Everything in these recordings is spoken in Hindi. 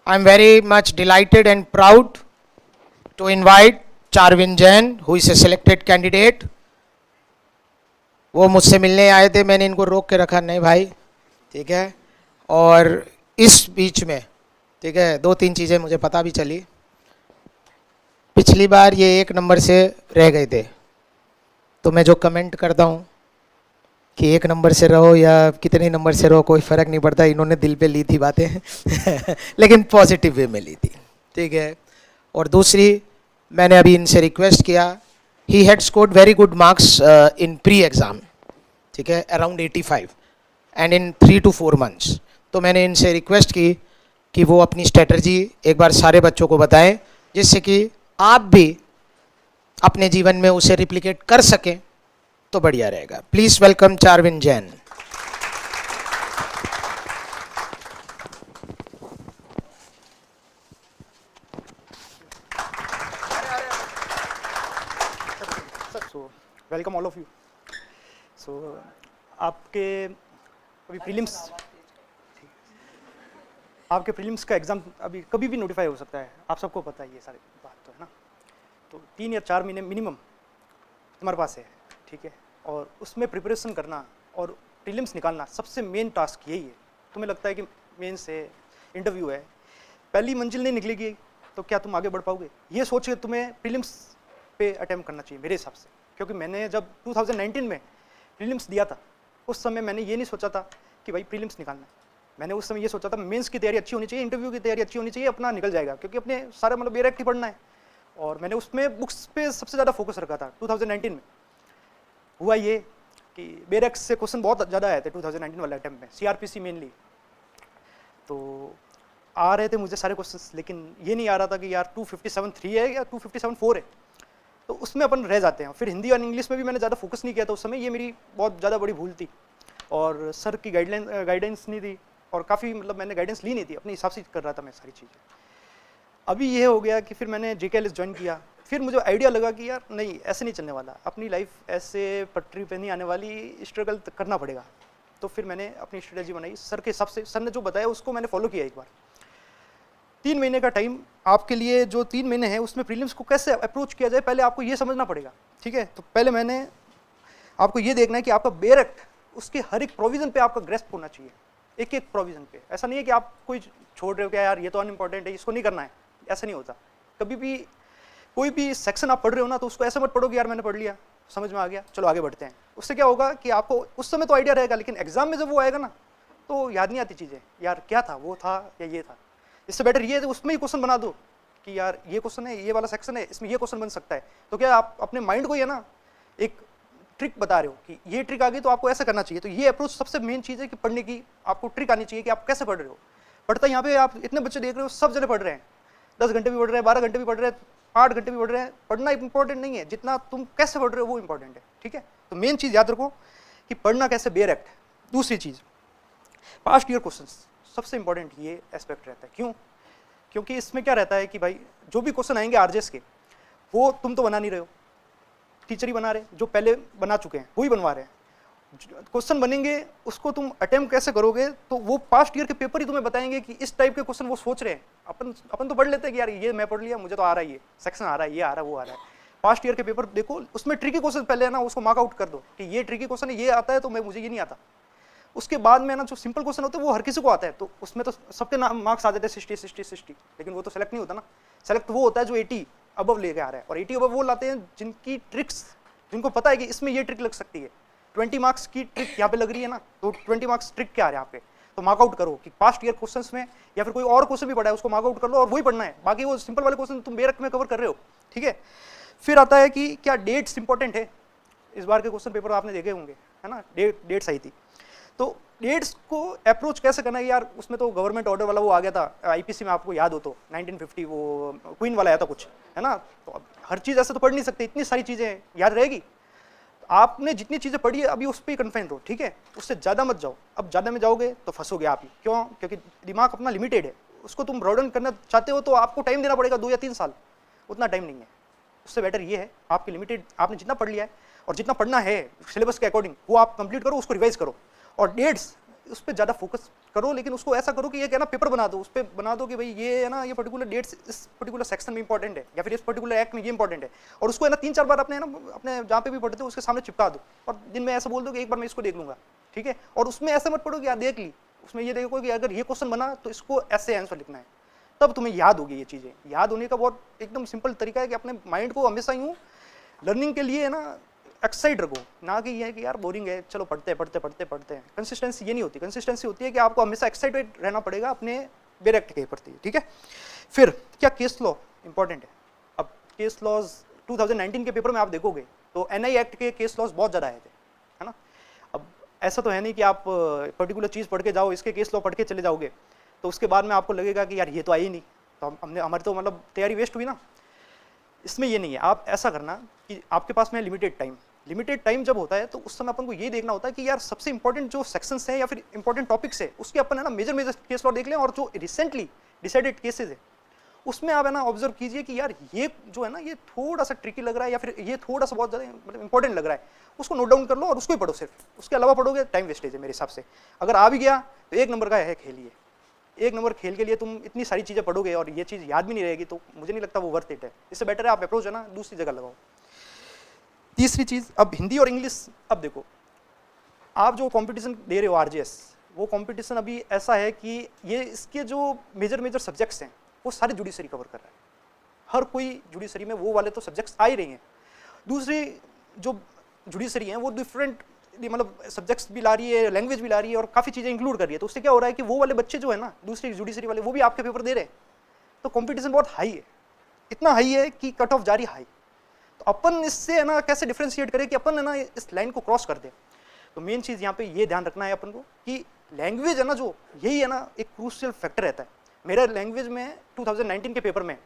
I'm very much delighted and proud to invite Charvin Jain, who is a selected candidate. वो मुझसे मिलने आए थे, मैंने इनको रोक के रखा, नहीं भाई, ठीक है। और इस बीच में, ठीक है, दो तीन चीज़ें मुझे पता भी चली। पिछली बार ये 1 नंबर से रह गए थे, तो मैं जो कमेंट करता हूँ कि 1 नंबर से रहो या कितने नंबर से रहो, कोई फ़र्क नहीं पड़ता, इन्होंने दिल पे ली थी बातें लेकिन पॉजिटिव वे में ली थी, ठीक है। और दूसरी, मैंने अभी इनसे रिक्वेस्ट किया, he had scored very good marks in pre exam, ठीक है, around 85 and in 3 to 4 months। तो मैंने इनसे रिक्वेस्ट की कि वो अपनी स्ट्रेटजी एक बार सारे बच्चों को बताएं, जिससे कि आप भी अपने जीवन में उसे रिप्लिकेट कर सकें, तो बढ़िया रहेगा। Please welcome Charvin Jain. Welcome all of you. So आपके अभी प्रीलिम्स का एग्ज़ाम अभी कभी भी नोटिफाई हो सकता है, आप सबको पता है ये सारी बात तो है ना। तो 3 या 4 महीने मिनिमम तुम्हारे पास है, ठीक है। और उसमें प्रिपरेशन करना और प्रीलिम्स निकालना सबसे मेन टास्क यही है। तुम्हें लगता है कि मेंस है, इंटरव्यू है, पहली मंजिल नहीं निकलेगी तो क्या तुम आगे बढ़ पाओगे? ये सोच के तुम्हें प्रीलिम्स पे अटेम्प्ट करना चाहिए मेरे हिसाब से। क्योंकि मैंने जब 2019 में प्रीलिम्स दिया था, उस समय मैंने ये नहीं सोचा था कि भाई प्रीलिम्स निकालना है। मैंने उस समय ये सोचा था मेंस की तैयारी अच्छी होनी चाहिए, इंटरव्यू की तैयारी अच्छी होनी चाहिए, अपना निकल जाएगा, क्योंकि अपने सारा मतलब डायरेक्ट ही पढ़ना है। और मैंने उसमें बुक्स पे सबसे ज़्यादा फोकस रखा था। 2019 में हुआ ये कि बेरेक्स से क्वेश्चन बहुत ज़्यादा आए थे 2019 वाले अटेम्प्ट में, सीआरपीसी मेनली। तो आ रहे थे मुझे सारे क्वेश्चंस, लेकिन ये नहीं आ रहा था कि यार 257.3 है या 257.4 है, तो उसमें अपन रह जाते हैं। फिर हिंदी और इंग्लिश में भी मैंने ज़्यादा फोकस नहीं किया था उस समय, ये मेरी बहुत ज़्यादा बड़ी भूल थी। और सर की गाइडेंस नहीं थी, और काफ़ी मतलब मैंने गाइडेंस ली नहीं थी, अपने हिसाब से कर रहा था मैं सारी चीज़ें। अभी ये हो गया कि फिर मैंने JKLS ज्वाइन किया। फिर मुझे आइडिया लगा कि यार नहीं, ऐसे नहीं चलने वाला, अपनी लाइफ ऐसे पटरी पे नहीं आने वाली, स्ट्रगल करना पड़ेगा। तो फिर मैंने अपनी स्ट्रेटजी बनाई सर के हिसाब से, सर ने जो बताया उसको मैंने फॉलो किया एक बार। 3 महीने का टाइम आपके लिए, जो 3 महीने हैं उसमें प्रीलिम्स को कैसे अप्रोच किया जाए, पहले आपको ये समझना पड़ेगा, ठीक है। तो पहले मैंने आपको ये देखना है कि आपका बेरेक्ट उसके हर एक प्रोविजन पे आपका ग्रेस्प होना चाहिए, एक एक प्रोविजन पे। ऐसा नहीं है कि आप कोई छोड़ रहे हो, क्या यार ये तो अनइम्पॉर्टेंट है, इसको नहीं करना है, ऐसा नहीं होता। कभी भी कोई भी सेक्शन आप पढ़ रहे हो ना, तो उसको ऐसे मत पढ़ो कि यार मैंने पढ़ लिया, समझ में आ गया, चलो आगे बढ़ते हैं। उससे क्या होगा कि आपको उस समय तो आइडिया रहेगा, लेकिन एग्जाम में जब वो आएगा ना, तो याद नहीं आती चीज़ें, यार क्या था, वो था या ये था। इससे बेटर ये है उसमें ही क्वेश्चन बना दो कि यार ये क्वेश्चन है, ये वाला सेक्शन है, इसमें ये क्वेश्चन बन सकता है। तो क्या आप अपने माइंड को ही है ना एक ट्रिक बता रहे हो कि ये ट्रिक आ गई तो आपको ऐसा करना चाहिए। तो ये अप्रोच सबसे मेन चीज़ है कि पढ़ने की आपको ट्रिक आनी चाहिए कि आप कैसे पढ़ रहे हो। पढ़ता यहाँ पे आप इतने बच्चे देख रहे हो, सब जने पढ़ रहे हैं, 10 घंटे भी पढ़ रहे हैं, 12 घंटे भी पढ़ रहे हैं, 8 घंटे भी पढ़ रहे हैं। पढ़ना इंपॉर्टेंट नहीं है, जितना तुम कैसे पढ़ रहे हो वो इंपॉर्टेंट है, ठीक है। तो मेन चीज़ याद रखो कि पढ़ना कैसे, बेरेक्ट। दूसरी चीज़, पास्ट ईयर क्वेश्चन सबसे इंपॉर्टेंट ये एस्पेक्ट रहता है। क्यों? क्योंकि इसमें क्या रहता है कि भाई जो भी क्वेश्चन आएंगे आरजेएस के, वो तुम तो बना नहीं रहे हो, टीचर ही बना रहे, जो पहले बना चुके हैं वही बनवा रहे हैं। क्वेश्चन बनेंगे, उसको तुम अटेम्प्ट कैसे करोगे, तो वो पास्ट ईयर के पेपर ही तुम्हें बताएंगे कि इस टाइप के क्वेश्चन वो सोच रहे हैं। अपन तो पढ़ लेते हैं कि यार ये मैं पढ़ लिया, मुझे तो आ रहा है, ये सेक्शन आ रहा है, ये आ रहा है, वो आ रहा है। पास्ट ईयर के पेपर देखो, उसमें ट्रिकी क्वेश्चन पहले है ना, उसको मार्क आउट कर दो कि ये ट्रिकी क्वेश्चन है, ये आता है तो मुझे ये नहीं आता। उसके बाद में ना जो सिंपल क्वेश्चन होते हैं वो हर किसी को आता है, तो उसमें तो सबके मार्क्स आ जाते हैं 60, लेकिन वो तो सेलेक्ट नहीं होता ना। सेलेक्ट वो होता है जो 80 अबव लेके आ रहा है, और 80 अबव वो लाते हैं जिनकी ट्रिक्स, जिनको पता है कि इसमें ये ट्रिक लग सकती है। 20 मार्क्स की ट्रिक यहाँ पे लग रही है ना, तो 20 मार्क्स ट्रिक क्या आ रहा है यहाँ पे, तो मार्क आउट करो कि पास्ट ईयर क्वेश्चंस में या फिर कोई और क्वेश्चन भी पड़ा है उसको मार्क आउट कर लो और वही पढ़ना है। बाकी वो सिंपल वाले क्वेश्चन तुम बेरक में कवर कर रहे हो, ठीक है। फिर आता है कि क्या डेट्स इंपॉर्टेंट है। इस बार के क्वेश्चन पेपर आपने देखे होंगे, है ना, डेट्स आई थी। तो डेट्स को अप्रोच कैसे करना है यार, उसमें तो गवर्नमेंट ऑर्डर वाला वो आ गया था आईपीसी में, आपको याद हो तो 1950 वो क्वीन वाला आया था कुछ, है ना। तो हर चीज़ ऐसे तो पढ़ नहीं सकते, इतनी सारी चीज़ें याद रहेगी। आपने जितनी चीज़ें पढ़ी है अभी उस पर ही कन्फाइन रहो, ठीक है, उससे ज़्यादा मत जाओ। अब ज़्यादा में जाओगे तो फंसोगे आप ही। क्यों? क्योंकि दिमाग अपना लिमिटेड है, उसको तुम ब्रॉडन करना चाहते हो तो आपको टाइम देना पड़ेगा 2 या 3 साल, उतना टाइम नहीं है। उससे बेटर ये है आपकी लिमिटेड, आपने जितना पढ़ लिया है और जितना पढ़ना है सिलेबस के अकॉर्डिंग वो आप कंप्लीट करो, उसको रिवाइज करो। और डेट्स उस पर ज़्यादा फोकस करो, लेकिन उसको ऐसा करो कि ये क्या ना पेपर बना दो, उस पर बना दो कि भाई ये है ना ये पर्टिकुलर डेट्स इस पर्टिकुलर सेक्शन में इंपॉर्टेंट है या फिर इस पर्टिकुलर एक्ट में ये इंपॉर्टेंट है, और उसको है ना 3-4 बार अपने जहाँ पे भी पढ़ते हो उसके सामने चिपका दो, और दिन में ऐसा बोल दो कि एक बार मैं इसको देख लूंगा, ठीक है। और उसमें ऐसा मत पढ़ो कि यार देख ली, उसमें ये देखो कि अगर ये क्वेश्चन बना तो इसको ऐसे आंसर लिखना है, तब तुम्हें याद होगी। ये चीज़ें याद होने का बहुत एकदम सिंपल तरीका है कि अपने माइंड को हमेशा यूँ लर्निंग के लिए है ना एक्साइट रखो, ना कि ये है कि यार बोरिंग है चलो पढ़ते हैं। कंसिस्टेंसी ये नहीं होती, कंसिस्टेंसी होती है कि आपको हमेशा एक्साइटेड रहना पड़ेगा अपने डायरेक्ट के प्रति, ठीक है। फिर क्या केस लॉ इंपॉर्टेंट है। अब केस लॉज 2019 के पेपर में आप देखोगे तो एनआई एक्ट के केस लॉज बहुत ज़्यादा आए थे, है ना। अब ऐसा तो है नहीं कि आप पर्टिकुलर चीज़ पढ़ के जाओ, इसके केस लॉ पढ़ के चले जाओगे तो उसके बाद में आपको लगेगा कि यार ये तो आई नहीं, तो हमने हमारी तो मतलब तैयारी वेस्ट हुई ना। इसमें ये नहीं है, आप ऐसा करना कि आपके पास में लिमिटेड टाइम जब होता है तो उस समय अपन को ये देखना होता है कि यार सबसे इंपॉर्टेंट जो सेक्शंस हैं या फिर इंपॉर्टेंट टॉपिक्स है उसके अपन है ना मेजर केस लॉ देख लें, और जो रिसेंटली डिसाइडेड केसेस है उसमें आप है ना ऑब्जर्व कीजिए कि यार ये जो है ना ये थोड़ा सा ट्रिकी लग रहा है या फिर ये थोड़ा सा बहुत ज़्यादा मतलब इंपॉर्टेंट लग रहा है, उसको नोट डाउन कर लो और उसको ही पढ़ो सिर्फ, उसके अलावा पढ़ोगे टाइम वेस्टेज है मेरे हिसाब से। अगर आ भी गया तो 1 नंबर का है खेल, ये 1 नंबर खेल के लिए तुम इतनी सारी चीज़ें पढ़ोगे और ये चीज़ याद भी नहीं रहेगी, तो मुझे नहीं लगता वो वर्थ इट है। इससे बेटर है आप अप्रोच है ना दूसरी जगह लगाओ। तीसरी चीज़, अब हिंदी और इंग्लिश, अब देखो आप जो कंपटीशन दे रहे हो आरजेएस, वो कंपटीशन अभी ऐसा है कि ये इसके जो मेजर सब्जेक्ट्स हैं वो सारे जुडिशरी कवर कर रहा है, हर कोई जुडिशरी में वो वाले तो सब्जेक्ट्स आ ही रही हैं। दूसरी जो जुडिशरी हैं वो डिफरेंट मतलब सब्जेक्ट्स भी ला रही है, लैंग्वेज भी ला रही है और काफ़ी चीज़ें इंक्लूड कर रही है, तो उससे क्या हो रहा है कि वो वाले बच्चे जो है ना दूसरी जुडिशरी वाले वो भी आपके पेपर दे रहे हैं, तो कंपटीशन बहुत हाई है, इतना हाई है कि कट ऑफ जा रही हाई। तो अपन इससे है ना कैसे डिफ्रेंशिएट करें कि अपन है ना इस लाइन को क्रॉस कर दें। तो मेन चीज़ यहाँ पे ये ध्यान रखना है अपन को कि लैंग्वेज है ना जो यही है ना एक क्रूशियल फैक्टर रहता है। मेरा लैंग्वेज में 2019 के पेपर में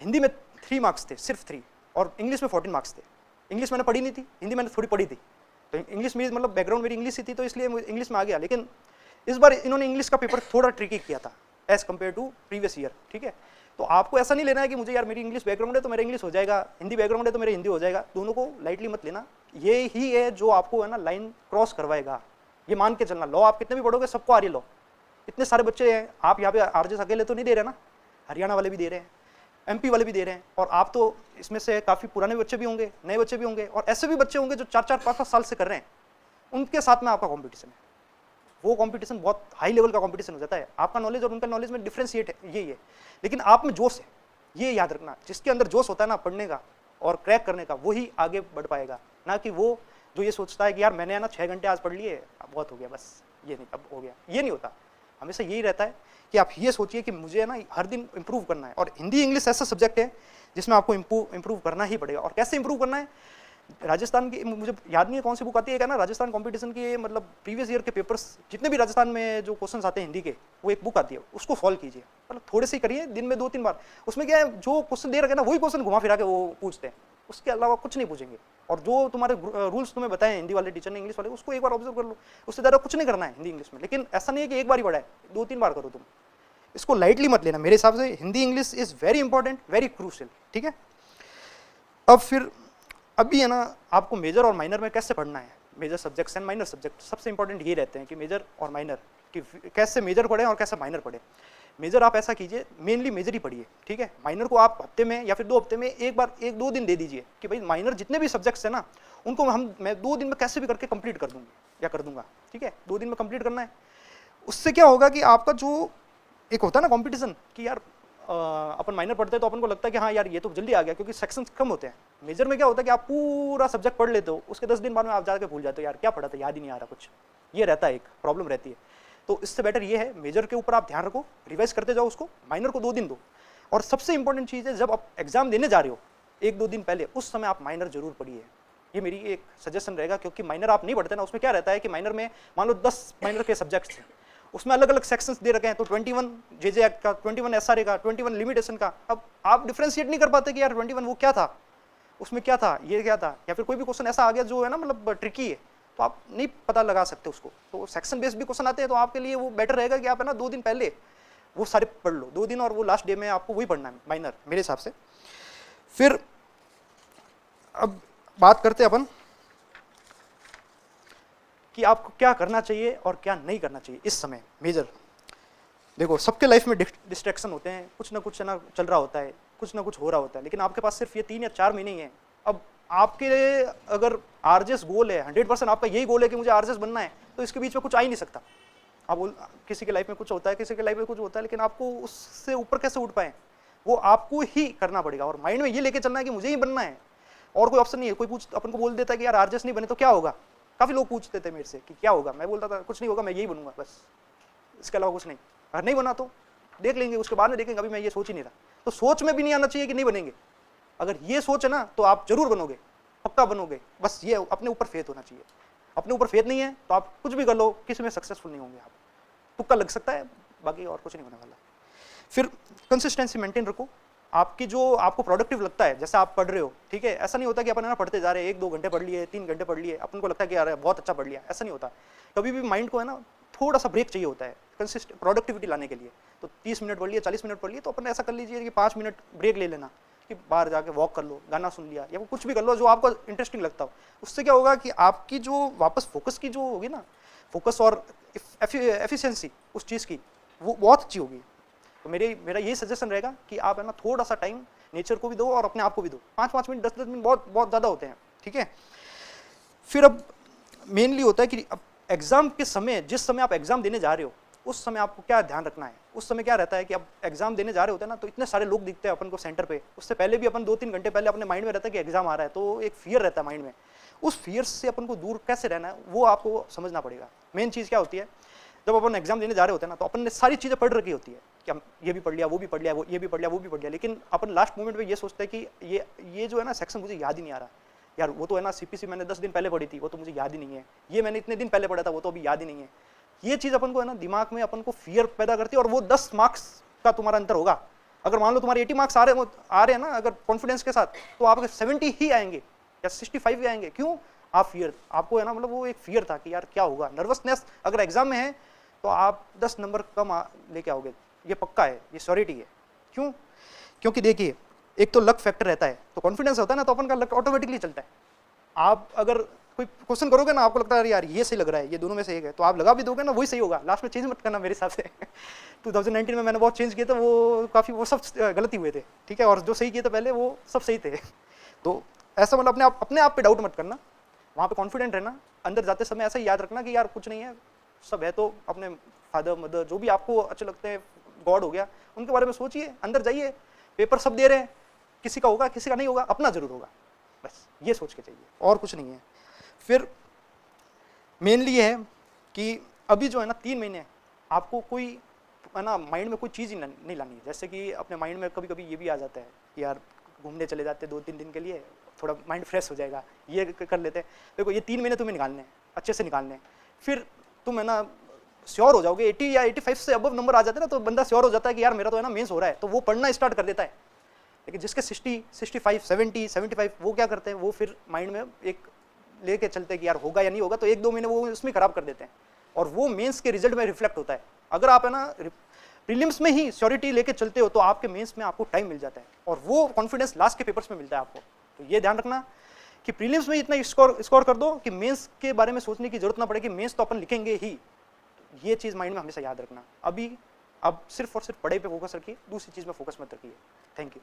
हिंदी में 3 मार्क्स थे, सिर्फ 3, और इंग्लिश में 14 मार्क्स थे। इंग्लिश मैंने पढ़ी नहीं थी, हिंदी मैंने थोड़ी पढ़ी थी, तो इंग्लिश मेरी मतलब बैकग्राउंड मेरी इंग्लिश ही थी तो इसलिए इंग्लिश में आ गया। लेकिन इस बार इन्होंने इंग्लिश का पेपर थोड़ा ट्रिकी किया था as compare to previous year, ठीक है। तो आपको ऐसा नहीं लेना है कि मुझे यार मेरी इंग्लिश बैकग्राउंड है तो मेरा इंग्लिश हो जाएगा, हिंदी बैकग्राउंड है तो मेरा हिंदी हो जाएगा, दोनों को लाइटली मत लेना। ये ही है जो आपको है ना लाइन क्रॉस करवाएगा, ये मान के चलना। लॉ आप कितने भी पढ़ोगे सबको आ रही है लॉ, इतने सारे बच्चे हैं, आप यहाँ पे आरजेएस अकेले तो नहीं दे रहे ना, हरियाणा वाले भी दे रहे हैं, एमपी वाले भी दे रहे हैं, और आप तो इसमें से काफ़ी पुराने बच्चे भी होंगे, नए बच्चे भी होंगे, और ऐसे भी बच्चे होंगे जो 4-4, 5-5 साल से कर रहे हैं, उनके साथ में आपका कॉम्पिटिशन है। वो कॉम्पिटिशन बहुत हाई लेवल का कॉम्पिटिशन हो जाता है। आपका नॉलेज और उनका नॉलेज में डिफ्रेंशिएट है, यही है। लेकिन आप में जोश है, ये याद रखना, जिसके अंदर जोश होता है ना पढ़ने का और क्रैक करने का, वही आगे बढ़ पाएगा, ना कि वो जो ये सोचता है कि यार मैंने है ना 6 घंटे आज पढ़ लिए, बहुत हो गया बस, ये नहीं अब हो गया, ये नहीं होता। हमेशा यही रहता है कि आप ये सोचिए कि मुझे है ना हर दिन इंप्रूव करना है। और हिंदी इंग्लिश ऐसा सब्जेक्ट है जिसमें आपको इंप्रूव करना ही पड़ेगा। और कैसे इंप्रूव करना है, राजस्थान की मुझे याद नहीं है कौन सी बुक आती है, क्या ना राजस्थान कंपटीशन की, मतलब प्रीवियस ईयर के पेपर्स जितने भी राजस्थान में जो क्वेश्चंस आते हैं हिंदी के, वो एक बुक आती है, उसको सॉल्व कीजिए, मतलब थोड़े से ही करिए, दिन में 2-3 बार। उसमें क्या है, जो क्वेश्चन दे रखे ना वही क्वेश्चन घुमा फिरा के वो पूछते हैं, उसके अलावा कुछ नहीं पूछेंगे। और जो तुम्हारे रूल्स तुम्हें बताए हिंदी वाले टीचर ने, इंग्लिश वाले, उसको एक बार ऑब्जर्व कर लो, उससे ज़्यादा कुछ नहीं करना है हिंदी इंग्लिश में। लेकिन ऐसा नहीं है कि एक बार ही पढ़ा है, 2-3 बार करो तुम, इसको लाइटली मत लेना। मेरे हिसाब से Hindi English is very important, very crucial, ठीक है। अब फिर अभी है ना आपको मेजर और माइनर में कैसे पढ़ना है, major subjects and minor subject सबसे इंपॉर्टेंट ये रहते हैं कि मेजर और माइनर कि कैसे मेजर पढ़ें और कैसे माइनर पढ़ें। मेजर आप ऐसा कीजिए, मेनली मेजर ही पढ़िए, ठीक है। माइनर को आप हफ्ते में या फिर 2 हफ्ते में एक बार 1-2 दिन दे दीजिए कि भाई माइनर जितने भी सब्जेक्ट्स हैं ना उनको मैं 2 दिन में कैसे भी करके कंप्लीट कर दूंगी या कर दूंगा, ठीक है। 2 दिन में कंप्लीट करना है। उससे क्या होगा कि आपका जो एक होता है ना कॉम्पिटिशन कि यार अपन माइनर पढ़ते हैं तो अपन को लगता है कि हाँ यार ये तो जल्दी आ गया, क्योंकि सेक्शंस कम होते हैं। मेजर में क्या होता है कि आप पूरा सब्जेक्ट पढ़ लेते हो, उसके 10 दिन बाद में आप जाकर भूल जाते हो, यार क्या पढ़ा था, याद ही नहीं आ रहा कुछ, ये रहता है, एक प्रॉब्लम रहती है। तो इससे बेटर ये है मेजर के ऊपर आप ध्यान रखो, रिवाइज करते जाओ उसको, माइनर को 2 दिन दो। और सबसे इंपॉर्टेंट चीज़ है, जब आप एग्जाम देने जा रहे हो 1-2 दिन पहले, उस समय आप माइनर जरूर पढ़िए, ये मेरी एक सजेशन रहेगा। क्योंकि माइनर आप नहीं पढ़ते ना, उसमें क्या रहता है कि माइनर में मान लो 10 माइनर के सब्जेक्ट्स हैं, उसमें अलग अलग सेक्शंस दे रखे हैं, तो 21 जेजे एक्ट का, 21 एसआरए का, 21 लिमिटेशन का। अब आप डिफ्रेंशिएट नहीं कर पाते कि यार 21 वो क्या था, उसमें क्या था, ये क्या था, या फिर कोई भी क्वेश्चन ऐसा आ गया जो है ना मतलब ट्रिकी है, तो आप नहीं पता लगा सकते उसको। तो सेक्शन बेस्ड भी क्वेश्चन आते हैं, तो आपके लिए वो बेटर रहेगा कि आप है ना 2 दिन पहले वो सारे पढ़ लो, 2 दिन, और वो लास्ट डे में आपको वही पढ़ना है माइनर, मेरे हिसाब से। फिर अब बात करते हैं अपन कि आपको क्या करना चाहिए और क्या नहीं करना चाहिए इस समय मेजर। देखो सबके लाइफ में डिस्ट्रैक्शन होते हैं, कुछ ना कुछ ना चल रहा होता है, कुछ ना कुछ हो रहा होता है, लेकिन आपके पास सिर्फ ये 3 या 4 महीने ही हैं। अब आपके अगर आरजेएस गोल है, 100% आपका यही गोल है कि मुझे आरजेएस बनना है, तो इसके बीच में कुछ आ ही नहीं सकता। आप किसी के लाइफ में कुछ होता है, किसी के लाइफ में कुछ होता है, लेकिन आपको उससे ऊपर कैसे उठ पाए वो आपको ही करना पड़ेगा। और माइंड में ये लेके चलना है कि मुझे ही बनना है और कोई ऑप्शन नहीं है। कोई अपन को बोल देता है कि यार आरजेएस नहीं बने तो क्या होगा, काफी लोग पूछते थे मेरे से कि क्या होगा, मैं बोलता था कुछ नहीं होगा, मैं यही बनूंगा बस, इसके अलावा कुछ नहीं। अगर नहीं बना तो देख लेंगे, उसके बाद में देखेंगे, अभी मैं ये सोच ही नहीं रहा। तो सोच में भी नहीं आना चाहिए कि नहीं बनेंगे। अगर ये सोच है ना तो आप जरूर बनोगे, पक्का बनोगे। बस ये अपने ऊपर फेथ होना चाहिए। अपने ऊपर फेथ नहीं है तो आप कुछ भी कर लो, किसी में सक्सेसफुल नहीं होंगे। आप तुक्का लग सकता है, बाकी और कुछ नहीं होने वाला। फिर कंसिस्टेंसी मेंटेन रखो। आपकी जो आपको प्रोडक्टिव लगता है, जैसे आप पढ़ रहे हो, ठीक है, ऐसा नहीं होता कि अपन है ना पढ़ते जा रहे हैं, 1-2 घंटे पढ़ लिए, 3 घंटे पढ़ लिए, अपन को लगता है कि यार बहुत अच्छा पढ़ लिया, ऐसा नहीं होता। कभी भी माइंड को है ना थोड़ा सा ब्रेक चाहिए होता है कंसिस्टेंट प्रोडक्टिविटी लाने के लिए। तो 30 मिनट पढ़ लिए, 40 मिनट पढ़ लिए, तो अपन ऐसा कर लीजिए कि 5 मिनट ब्रेक ले लेना, कि बाहर जाके वॉक कर लो, गाना सुन लिया, या वो कुछ भी कर लो जो आपको इंटरेस्टिंग लगता हो। उससे क्या होगा कि आपकी जो वापस फोकस की जो होगी ना, फोकस और एफिशिएंसी उस चीज़ की, वो बहुत अच्छी होगी। तो मेरा यही सजेशन रहेगा कि आप है ना थोड़ा सा टाइम नेचर को भी दो और अपने आप को भी दो। 5-5 मिनट, 10-10 मिनट बहुत बहुत ज़्यादा होते हैं, ठीक है। फिर अब मेनली होता है कि अब एग्जाम के समय, जिस समय आप एग्जाम देने जा रहे हो, उस समय आपको क्या ध्यान रखना है। उस समय क्या रहता है कि अब एग्जाम देने जा रहे होते हैं ना, तो इतने सारे लोग दिखते हैं अपन को सेंटर पे। उससे पहले भी अपन 2-3 घंटे पहले अपने माइंड में रहता है कि एग्जाम आ रहा है, तो एक फियर रहता है माइंड में। उस फियर से अपन को दूर कैसे रहना है वो आपको समझना पड़ेगा। मेन चीज़ क्या होती है, जब अपन एग्जाम देने जा रहे होते हैं ना, तो अपन ने सारी चीज़ें पढ़ रखी होती है कि हम ये भी पढ़ लिया, वो भी पढ़ लिया, वो ये भी पढ़ लिया, वो भी पढ़ लिया, लेकिन अपन लास्ट मोमेंट पे ये सोचते हैं कि ये जो है ना सेक्शन मुझे याद ही नहीं आ रहा यार, वो तो है ना सीपीसी मैंने 10 दिन पहले पढ़ी थी, वो तो मुझे याद ही नहीं है, ये मैंने इतने दिन पहले पढ़ा था, वो तो अभी याद ही नहीं है। ये चीज़ अपन को है ना दिमाग में अपन को फियर पैदा करती है, और वो 10 मार्क्स का तुम्हारा अंतर होगा। अगर मान लो तुम्हारे 80 मार्क्स आ रहे हैं ना अगर कॉन्फिडेंस के साथ, तो आपके 70 ही आएंगे या 65 ही आएंगे। क्यों? आप फियर, आपको है ना मतलब वो एक फियर था कि यार क्या होगा, नर्वसनेस अगर एग्जाम में है तो आप 10 नंबर कम लेके आओगे, ये पक्का है, ये श्योरिटी है। क्यों? क्योंकि देखिए एक तो लक फैक्टर रहता है, तो कॉन्फिडेंस होता है ना, तो अपन का लक ऑटोमेटिकली चलता है। आप अगर कोई क्वेश्चन करोगे ना, आपको लगता है यार ये सही लग रहा है, ये दोनों में से एक है, तो आप लगा भी दोगे ना, वही सही होगा। लास्ट में चेंज मत करना मेरे हिसाब से 2019 में मैंने बहुत चेंज किए थे, वो काफ़ी वो सब गलत ही हुए थे, ठीक है, और जो सही किए थे पहले वो सब सही थे। तो ऐसा मतलब अपने आप पे डाउट मत करना, वहाँ पे कॉन्फिडेंट रहना। अंदर जाते समय ऐसा ही याद रखना कि यार कुछ नहीं है, सब है, तो अपने फादर मदर जो भी आपको अच्छे लगते हैं, गॉड हो गया, उनके बारे में सोचिए, अंदर जाइए। पेपर सब दे रहे हैं, किसी का होगा किसी का नहीं होगा, अपना जरूर होगा, बस ये सोच के चाहिए, और कुछ नहीं है। फिर मेनली ये है कि अभी जो है ना 3 महीने आपको कोई है ना माइंड में कोई चीज़ ही नहीं लानी है। जैसे कि अपने माइंड में कभी कभी ये भी आ जाता है कि यार घूमने चले जाते 2-3 दिन के लिए, थोड़ा माइंड फ्रेश हो जाएगा, ये कर लेते हैं। देखो ये 3 महीने तुम्हें निकालने हैं, अच्छे से निकालने हैं। फिर तुम है ना श्योर हो जाओगे, 80 या 85 से अबव नंबर आ जाते हैं ना, तो बंदा श्योर हो जाता है कि यार मेरा तो है ना मेंस हो रहा है, तो वो पढ़ना स्टार्ट कर देता है। लेकिन जिसके 60, 65, 70, 75 वो क्या करते हैं, वो फिर माइंड में एक लेके चलते हैं कि यार होगा या नहीं होगा, तो 1-2 महीने वो उसमें खराब कर देते हैं, और वो मेंस के रिजल्ट में रिफ्लेक्ट होता है। अगर आप है ना प्रीलिम्स में ही श्योरिटी लेके चलते हो, तो आपके मेंस में आपको टाइम मिल जाता है, और वो कॉन्फिडेंस लास्ट के पेपर्स में मिलता है आपको। तो ये ध्यान रखना कि प्रीलिम्स में इतना स्कोर कर दो कि मेंस के बारे में सोचने की जरूरत ना पड़े कि मेंस तो अपन लिखेंगे ही। ये चीज़ माइंड में हमेशा याद रखना। अब सिर्फ और सिर्फ पढ़ाई पे फोकस रखिए, दूसरी चीज़ में फोकस मत रखिए। Thank you.